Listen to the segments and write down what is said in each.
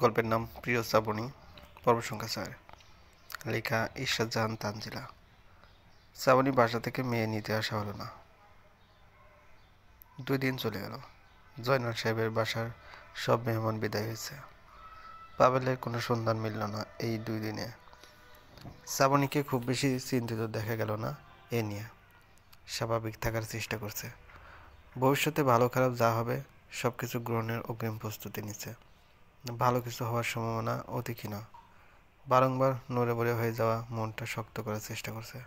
গল্পের নাম প্রিয় শ্রাবণী, পর্ব সংখ্যা 4। লেখা ইরশাদ জাহান তানজিলা। শ্রাবণী বাসা থেকে মেয়ে নিতে আসা হলো না। 2 দিন চলে গেল। জয়নাল সাহেবের বাসার সব মেহমান বিদায় হয়েছে। পাভেলের কোনো সন্ধান মিলল না এই 2 দিনে। শ্রাবণীকে খুব বেশি চিন্তিত দেখা গেল না এ নিয়ে। স্বাভাবিক থাকার চেষ্টা করছে। ভবিষ্যতে ভালো খারাপ যা হবে সব কিছু গ্রহণের অগ্রিম প্রস্তুতি নিচ্ছে। ভালো কিছু হওয়ার সম্ভাবনা অতি ক্ষীণ। বারংবার নড়ে বড়ে হয়ে যাওয়া মনটা শক্ত করার চেষ্টা করছে।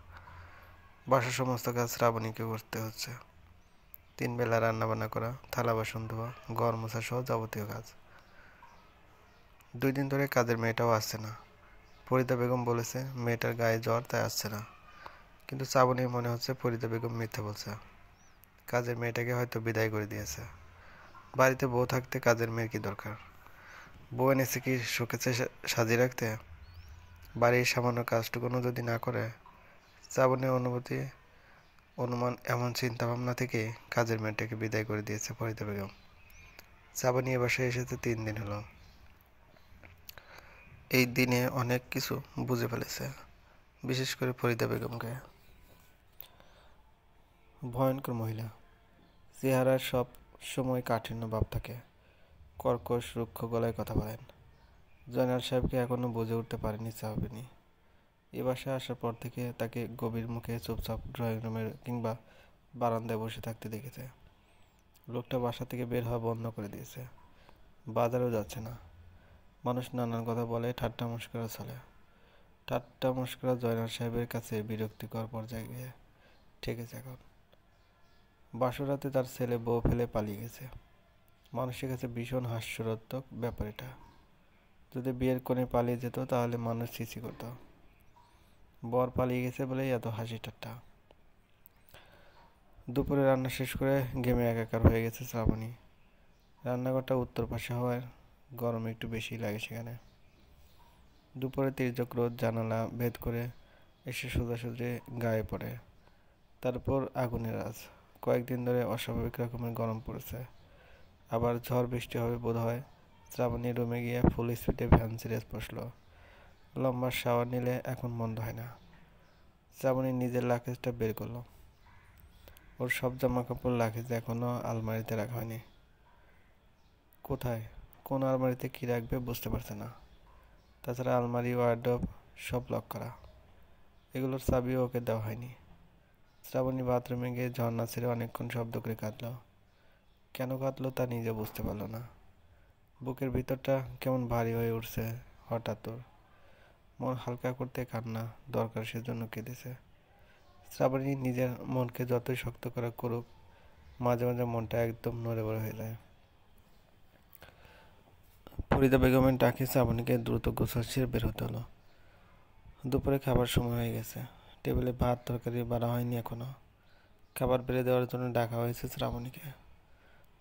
বাসার সমস্ত কাজ শ্রাবণীকে করতে হচ্ছে। 3 বেলা রান্নাবান্না করা, থালা বাসন ধোয়া, ঘর মোছা সহ যাবতীয় কাজ। 2 দিন ধরে কাজের মেয়েটাও আসছে না। ফরিদা বেগম বলেছে মেয়েটার গায়ে জ্বর, তাই আসছে না। কিন্তু শ্রাবণীর মনে হচ্ছে ফরিদা বেগম মিথ্যা বলছে। কাজের মেয়েটাকে হয়তো বিদায় করে দিয়েছে। বাড়িতে বউ থাকতে কাজের মেয়ের কি দরকার? বউ এনেছে কি শোকেছে সাজিয়ে রাখতে? বাড়ির সামান্য কাজটুকুনও যদি না করে? শ্রাবণীর অনুমান এমন চিন্তাভাবনা থেকে কাজের মেয়েটাকে বিদায় করে দিয়েছে ফরিদা বেগম। শ্রাবণী এ বাসায় এসেছে 3 দিন হলো। এই দিনে অনেক কিছু বুঝে ফেলেছে, বিশেষ করে ফরিদা বেগমকে। ভয়ঙ্কর মহিলা। চেহারার সব সময় কাঠিন্য ভাব থাকে। কর্কশ রুক্ষ গলায় কথা বলেন। জয়নাল সাহেবকে এখনো বুঝে উঠতে পারেনি শ্রাবণী। এ বাসায় আসার পর থেকে তাকে গভীর মুখে চুপচাপ ড্রয়িং রুমে কিংবা বারান্দায় বসে থাকতে দেখেছে। লোকটা বাসা থেকে বের হওয়া বন্ধ করে দিয়েছে। বাজারেও যাচ্ছে না। মানুষ নানান কথা বলে, ঠাট্টা মশকরা চলে। ঠাট্টা মশকরা জয়নাল সাহেবের কাছে বিরক্তিকর পর্যায়ে গিয়ে ঠেকেছে এখন। বাসরাতে তার ছেলে বউ ফেলে পালিয়ে গেছে। মানুষের কাছে ভীষণ হাস্যরোত্তক ব্যাপার এটা। যদি বিয়ের কোণে পালিয়ে যেত তাহলে মানুষ ছিছি করত। বর পালিয়ে গেছে বলেই এত হাসি ঠাট্টা। দুপুরে রান্না শেষ করে ঘেমে একাকার হয়ে গেছে শ্রাবণী। রান্নাঘরটা উত্তর পাশে হওয়ায় গরম একটু বেশি লাগে সেখানে। দুপুরে তির্যক রোদ জানালা ভেদ করে এসে সোজাসুজি গায়ে পড়ে। তারপর আগুনের আঁচ। কয়েকদিন ধরে অস্বাভাবিক রকমের গরম পড়েছে। আবার ঝড় বৃষ্টি হবে বোধ হয়। শ্রাবণী রুমে গিয়ে ফুল স্পিডে ফ্যান ছেড়ে বসল। লম্বা শাওয়ার নিলে এখন বন্ধ হয় না। শ্রাবণী নিজের লাকেজটা বের করলো। ওর সব জামা কাপড় লাকেজে এখনো আলমারিতে রাখা হয়নি। কোথায়, কোন আলমারিতে কি রাখবে বুঝতে পারছে না। তাছাড়া আলমারি, ওয়ার্ডরোব সব লক করা। এগুলোর চাবিও ওকে দেওয়া হয়নি। শ্রাবণী বাথরুমে গিয়ে ঝর্ণা ছেড়ে অনেকক্ষণ শব্দ করে কাঁদল। কেন কাঁদলো তা নিজে বুঝতে পারল না। বুকের ভিতরটা কেমন ভারী হয়ে উঠছে হঠাৎ ওর। মন হালকা করতে কান্না দরকার, সেজন্য কেঁদেছে। শ্রাবণী নিজের মনকে যতই শক্ত করা করুক, মাঝে মাঝে মনটা একদম নড়ে বড়ে হয়ে যায়। ফরিদা বেগমের ডাকে শ্রাবণীকে দ্রুত গোসল সেরে বের হতে হলো। দুপুরে খাবার সময় হয়ে গেছে। টেবিলে ভাত তরকারি বাড়া হয়নি এখনো। খাবার বেড়ে দেওয়ার জন্য ডাকা হয়েছে শ্রাবণীকে।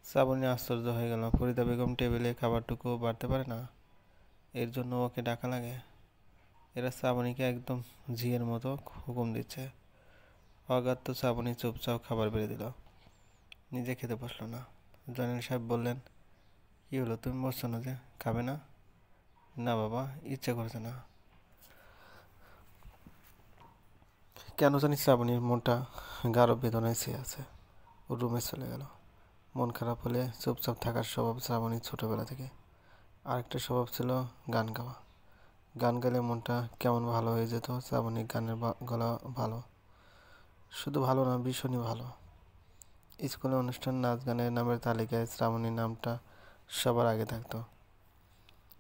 শ্রাবণী আশ্চর্য হয়ে গেল। ফরিদা বেগম টেবিলে খাবারটুকু বাড়তে পারে না, এর জন্য ওকে ডাকা লাগে? এরা শ্রাবণীকে একদম ঝিয়ের মতো হুকুম দিচ্ছে। অগাত্য শ্রাবণী চুপচাপ খাবার বেড়ে দিল, নিজে খেতে বসলো না। জয়নাল সাহেব বললেন, কি হলো, তুমি বসছো না যে, খাবে না? না বাবা, ইচ্ছে করছে না। কেন জানি শ্রাবণীর মনটা গাঢ় বেদনায় ছেয়ে আছে। ও রুমে চলে গেল। মন খারাপ হলে চুপচাপ থাকার স্বভাব শ্রাবণীর ছোটবেলা থেকে। আরেকটা স্বভাব ছিল গান গাওয়া। গান গাইলে মনটা কেমন ভালো হয়ে যেত। শ্রাবণীর গানের গলা ভালো, শুধু ভালো না, ভীষণই ভালো। স্কুলে অনুষ্ঠান নাচ গানের নামের তালিকায় শ্রাবণীর নামটা সবার আগে থাকতো।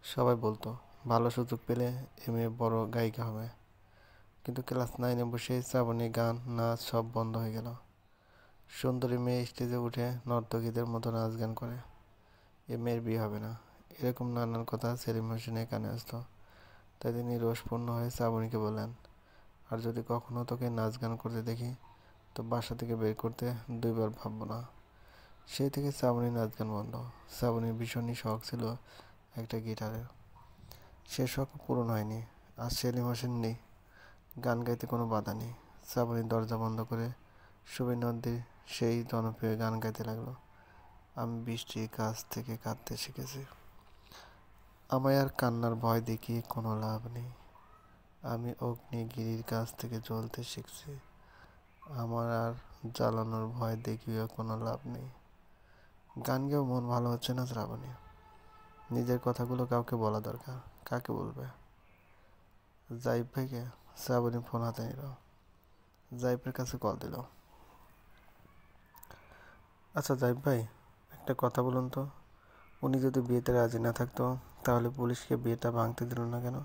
সবাই বলতো ভালো সুযোগ পেলে এ মেয়ে বড় গায়িকা হবে। কিন্তু ক্লাস 9-এ বসে শ্রাবণীর গান নাচ সব বন্ধ হয়ে গেল। সুন্দরী মেয়ে স্টেজে উঠে নর্তকীদের মতো নাচ গান করে, এ মেয়ের বিয়ে হবে না, এরকম নানান কথা সেলিম হোসেনের কানে আসতো। তাই তিনি রোষপূর্ণ হয়ে শ্রাবণীকে বললেন, আর যদি কখনো তোকে নাচ গান করতে দেখি তো বাসা থেকে বের করতে 2 বার ভাববো না। সেই থেকে শ্রাবণীর নাচ গান বন্ধ। শ্রাবণীর ভীষণই শখ ছিল একটা গিটারের। সে শখ পূরণ হয়নি। আজ সেলিম হোসেন নেই, গান গাইতে কোনো বাধা নেই। শ্রাবণীর দরজা বন্ধ করে সুবীর নন্দীর সেই জনপ্রিয় গান গাইতে লাগলো, আমি বৃষ্টির কাছ থেকে কাঁদতে শিখেছি। আমায় আর কান্নার ভয় দেখিয়ে কোনো লাভ নেই। আমি অগ্নিগিরির কাছ থেকে জ্বলতে শিখছি। আমার আর জ্বালানোর ভয় দেখিয়েও কোনো লাভ নেই। গান গেয়েও মন ভালো হচ্ছে না শ্রাবণী। নিজের কথাগুলো কাউকে বলা দরকার। কাকে বলবে? জাইব ভাইকে। শ্রাবণী ফোন হাতে নিল, জাইবের কাছে কল দিল। আচ্ছা জাইব ভাই, একটা কথা বলুন তো, উনি যদি বিয়েতে রাজি না থাকতো তাহলে পুলিশকে বিয়েটা ভাঙতে দিল না কেন?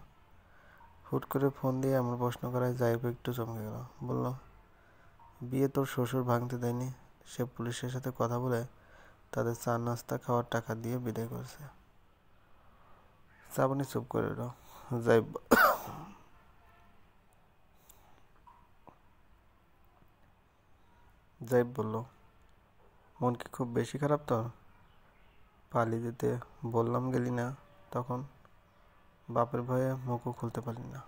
হুট করে ফোন দিয়ে এমন প্রশ্ন করায় জাইব একটু চমকে গেল। বলল, বিয়ে তোর শ্বশুর ভাঙতে দেয়নি, সে পুলিশের সাথে কথা বলে তাদের চা নাস্তা খাওয়ার টাকা দিয়ে বিদায় করেছে। শ্রাবণী চুপ করে এলো। জাইব জাইব বলল, মন কি খুব বেশি খারাপ তোর? পালিয়ে যেতে বললাম গেলি না তখন? বাপের ভয়ে মুখও খুলতে পারলি না।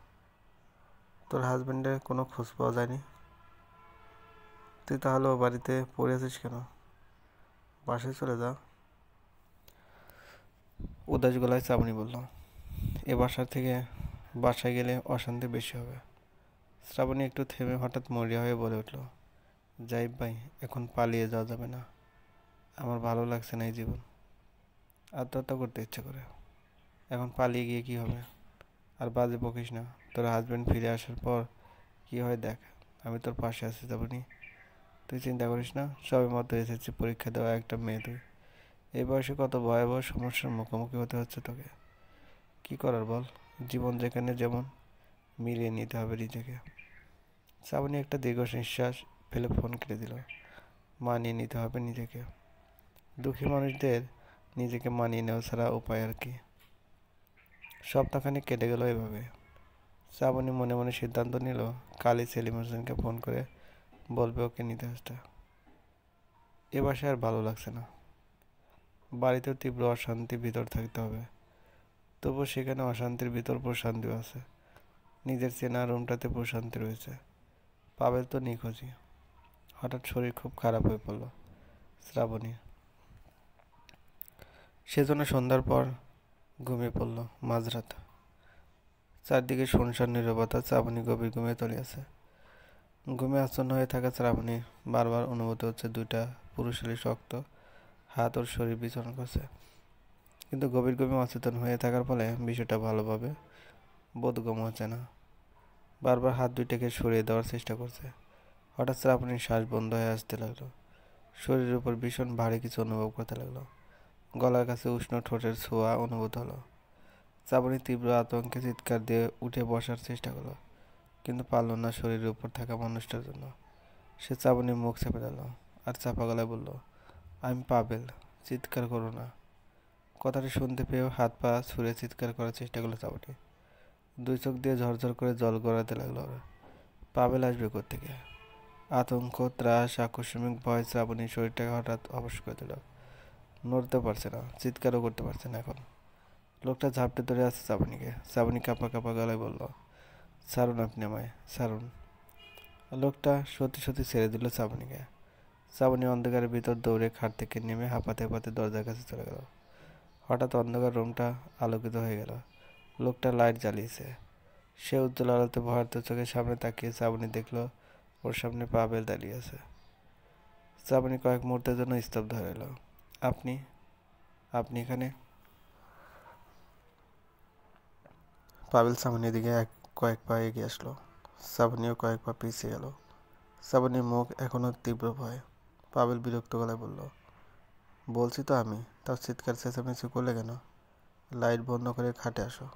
তোর হাজবেন্ডের কোনো খোঁজ পাওয়া যায়নি? তুই তাহলে ও বাড়িতে পড়ে আছিস কেন? বাসায় চলে যা। উদাস গলায় শ্রাবণী বলল, এ বাসায় গেলে অশান্তি বেশি হবে। শ্রাবণী একটু থেমে হঠাৎ মরিয়া হয়ে বলে উঠল, জাইব ভাই, এখন পালিয়ে যাওয়া যাবে না। আমার ভালো লাগছে না এই জীবন। আত্মহত্যা করতে ইচ্ছে করে। এখন পালিয়ে গিয়ে কি হবে? আর বাজে বকিস না। তোর হাজবেন্ড ফিরে আসার পর কি হয় দেখ। আমি তোর পাশে আছি শ্রাবণী। তুই চিন্তা করিস না। সবে মাত্র এসেছি পরীক্ষা দেওয়া একটা মেয়ে তুই। এই বয়সে কত ভয়াবহ সমস্যার মুখোমুখি হতে হচ্ছে তোকে। কি করার বল? জীবন যেখানে যেমন, মিলিয়ে নিতে হবে নিজেকে। শ্রাবণী একটা দীর্ঘ নিঃশ্বাস ফেলে ফোন কেটে দিল। মানিয়ে নিতে হবে নিজেকে। দুঃখী মানুষদের নিজেকে মানিয়ে নেওয়া ছাড়া উপায় আর কি। সপ্তাহখানেক কেটে গেল এভাবে। শ্রাবণী মনে মনে সিদ্ধান্ত নিল, কালই সেলিম হোসেনকে ফোন করে বলবে ওকে নিতে আসতে। এ বাসায় আর ভালো লাগছে না। বাড়িতেও তীব্র অশান্তি ভিতর থাকতে হবে। তবুও সেখানে অশান্তির ভিতর প্রশান্তিও আছে। নিজের চেনা রুমটাতে প্রশান্তি রয়েছে। পাবেল তো নিখোঁজই। হঠাৎ শরীর খুব খারাপ হয়ে পড়ল শ্রাবণী। সেজন্য সন্ধ্যার পর ঘুমিয়ে পড়ল মাঝরাত। চারদিকে শুনশান নীরবতা। শ্রাবণী গভীর ঘুমিয়ে তলিয়েছে। ঘুমে আচ্ছন্ন হয়ে থাকা শ্রাবণী বারবার অনুভূত হচ্ছে দুইটা পুরুষালী শক্ত হাত ওর শরীর বিচরণ করছে। কিন্তু গভীর ঘুমে অচেতন হয়ে থাকার ফলে বিষয়টা ভালোভাবে বোধগম্য হচ্ছে না। বারবার হাত দুইটাকে সরিয়ে দেওয়ার চেষ্টা করছে। হঠাৎ শ্রাবণীর শ্বাস বন্ধ হয়ে আসতে লাগলো। শরীরের উপর ভীষণ ভারী কিছু অনুভব করতে লাগলো। গলার কাছে উষ্ণ ঠোঁটের ছোঁয়া অনুভূত হলো। শ্রাবণী তীব্র আতঙ্কে চিৎকার দিয়ে উঠে বসার চেষ্টা করলো, কিন্তু পারল না শরীরের উপর থাকা মানুষটার জন্য। সে শ্রাবণীর মুখ চেপে দিল আর চাপা গলায় বলল, আমি পাবেল, চিৎকার করো না। কথাটা শুনতে পেয়েও হাত পা ছুঁড়ে চিৎকার করার চেষ্টা করলো শ্রাবণী। দুই চোখ দিয়ে ঝরঝর করে জল গড়াতে লাগলো ওর। পাবেল আসবে কোত্থেকে? আতঙ্ক, ত্রাস, আকস্মিক ভয় শ্রাবণীর শরীরটাকে হঠাৎ অবশ করে দিল। নড়তে পারছে না, চিৎকারও করতে পারছে না এখন। লোকটা ঝাপটে ধরে আছে শ্রাবণীকে। শ্রাবণী কাঁপা কাঁপা গলায় বলল, ছাড়ুন আপনি আমায়, ছাড়ুন। লোকটা সত্যি সত্যি ছেড়ে দিল শ্রাবণীকে। শ্রাবণী অন্ধকারের ভিতর দৌড়ে খাট থেকে নেমে হাঁপাতে হাঁপাতে দরজার কাছে চলে গেল। হঠাৎ অন্ধকার রুমটা আলোকিত হয়ে গেল। লোকটা লাইট জ্বালিয়েছে। সে উজ্জ্বল আলোতে ভয়ার্ত চোখের সামনে তাকিয়ে শ্রাবণী দেখল ওর সামনে পাবেল দাঁড়িয়ে আছে। শ্রাবণী কয়েক মুহূর্তের জন্য স্তব্ধ হয়ে রইল। আপনি আপনি এখানে? পাবেল শ্রাবণীর দিকে কয়েক পা এগিয়ে আসলো। শ্রাবণীও কয়েক পা পিছিয়ে গেল। শ্রাবণীর মুখ এখনো তীব্র ভয়। পাবেল বিরক্ত গলায় বলল, বলছি তো আমি, তাও চিৎকার চেঁচামেচি করলে কেন? লাইট বন্ধ করে খাটে আসো।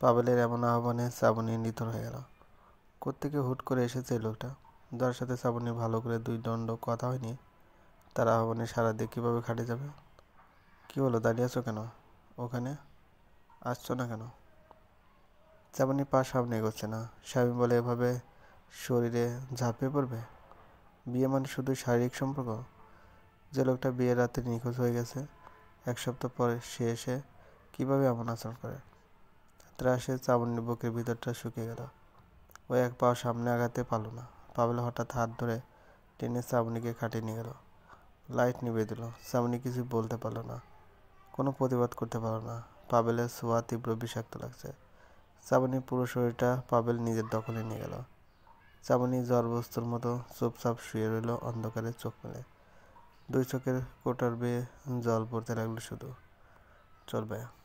পাবেলের এমন আহ্বানে শ্রাবণী নিথর হয়ে গেল। কোত্থেকে হুট করে এসেছে এই লোকটা, যার সাথে শ্রাবণী ভালো করে দুই দণ্ড কথা হয়নি, তার আহ্বানে সাড়া দিয়ে কীভাবে খাটে যাবে? কী হলো, দাঁড়িয়ে আছো কেন? ওখানে আসছো না কেন? শ্রাবণী পা সামনে এগোচ্ছে না। স্বামী বলে এভাবে শরীরে ঝাঁপিয়ে পড়বে? বিয়ে মানে শুধু শারীরিক সম্পর্ক? যে লোকটা বিয়ের রাতে নিখোঁজ হয়ে গেছে, এক সপ্তাহ পরে সে এসে কীভাবে এমন আচরণ করে? ত্রাসে শ্রাবণীর বুকের ভিতরটা শুকিয়ে গেল। ও এক পা সামনে আগাতে পারল না। পাবেল হঠাৎ হাত ধরে টেনে শ্রাবণীকে খাটিয়ে নিয়ে গেল। লাইট নিভিয়ে দিল। শ্রাবণী কিছু বলতে পারল না, কোনো প্রতিবাদ করতে পারল না। পাবেলের ছোঁয়া তীব্র বিষাক্ত লাগছে। চাবনির পুরো শরীরটা পাবেল নিজের দখলে নিয়ে গেল। চাবনি জ্বরবস্তুর মতো চুপচাপ শুয়ে রইল অন্ধকারে চোখ মেলে। দুই চোখের কোটর বেয়ে জল পড়তে লাগলো শুধু। চল ভাইয়া।